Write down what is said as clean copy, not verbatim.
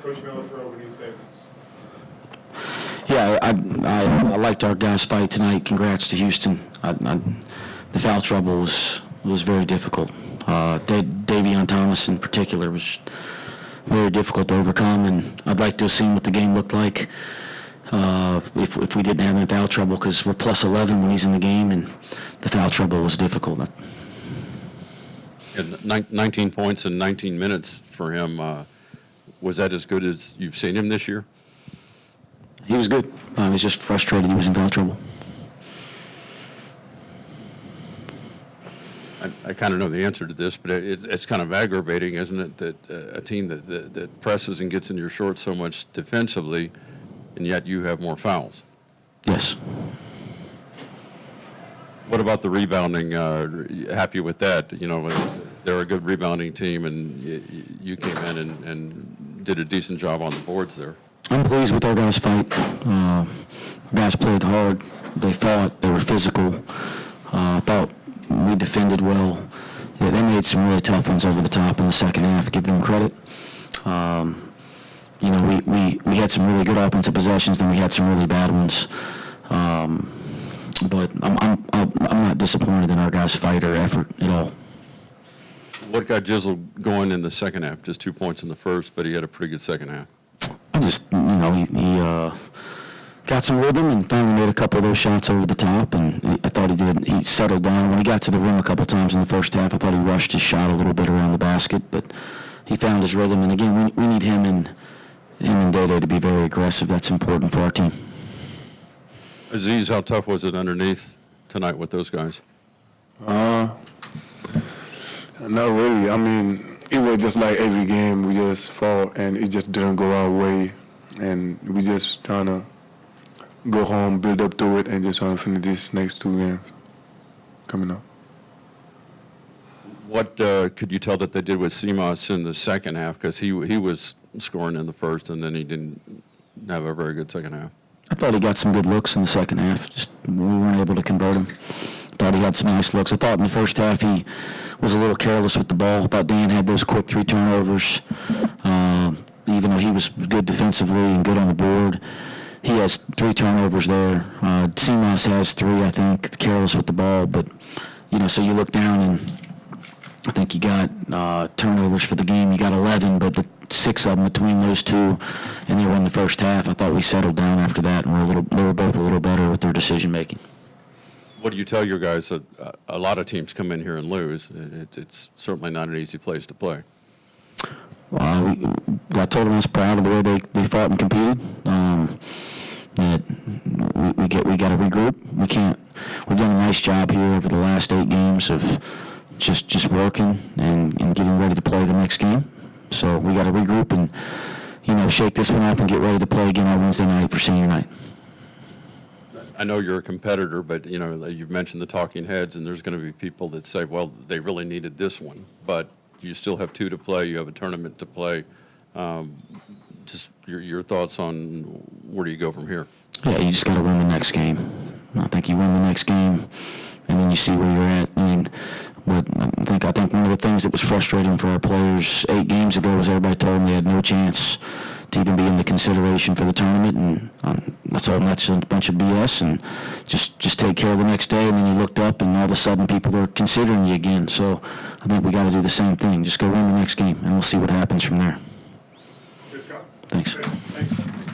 Coach Miller for opening statements. Yeah, I liked our guys' fight tonight. Congrats to Houston. The foul trouble was very difficult. Davion Thomas in particular was very difficult to overcome, and I'd like to have seen what the game looked like if we didn't have him in foul trouble, because we're plus 11 when he's in the game, and the foul trouble was difficult. And 19 points in 19 minutes for him. Was that as good as you've seen him this year? He was good. He was just frustrated he was in foul trouble. I kind of know the answer to this, but it's kind of aggravating, isn't it, that a team that presses and gets in your shorts so much defensively, and yet you have more fouls? Yes. What about the rebounding? Happy with that? You know, they're a good rebounding team, and you came in and did a decent job on the boards there. I'm pleased with our guys' fight. Guys played hard. They fought. They were physical. I thought we defended well. Yeah, they made some really tough ones over the top in the second half. Give them credit. You know, we had some really good offensive possessions, then we had some really bad ones. But I'm not disappointed in our guys' fight or effort at all. What got Jizzle going in the second half? Just 2 points in the first, but he had a pretty good second half. I just, you know, he got some rhythm and finally made a couple of those shots over the top, and I thought he settled down. When he got to the rim a couple times in the first half, I thought he rushed his shot a little bit around the basket, but he found his rhythm. And again, we need him and Day-Day to be very aggressive. That's important for our team. Aziz, how tough was it underneath tonight with those guys? Not really. I mean, it was just like every game we just fought, and it just didn't go our way, and we just trying to go home, build up to it, and just trying to finish these next 2 games coming up. What could you tell that they did with Simas in the second half? Because he was scoring in the first, and then he didn't have a very good second half. I thought he got some good looks in the second half. Just we weren't able to convert him. Thought he had some nice looks. I thought in the first half he was a little careless with the ball. I thought Dan had those quick 3 turnovers. Even though he was good defensively and good on the board, he has 3 turnovers there. Simas has 3, I think, careless with the ball. But, you know, so you look down and I think you got turnovers for the game. You got 11, but the 6 of them between those 2, and they were in the first half. I thought we settled down after that, and they were both a little better with their decision making. What do you tell your guys? A lot of teams come in here and lose. It's certainly not an easy place to play. I told them I was proud of the way they fought and competed. That we got to regroup. We've done a nice job here over the last 8 games of just working and getting ready to play the next game. So we got to regroup and, you know, shake this one off and get ready to play again on Wednesday night for senior night. I know you're a competitor, but, you know, you've mentioned the talking heads, and there's going to be people that say, well, they really needed this one. But you still have 2 to play. You have a tournament to play. Just your thoughts on where do you go from here? Yeah, you just got to win the next game. I think you win the next game, and then you see where you're at. I mean, I think one of the things that was frustrating for our players 8 games ago was everybody told them they had no chance to even be in the consideration for the tournament, and that's all. That's a bunch of BS. And just take care of the next day, and then you looked up, and all of a sudden people are considering you again. So I think we got to do the same thing. Just go win the next game, and we'll see what happens from there. Good, Scott. Thanks. Good. Thanks.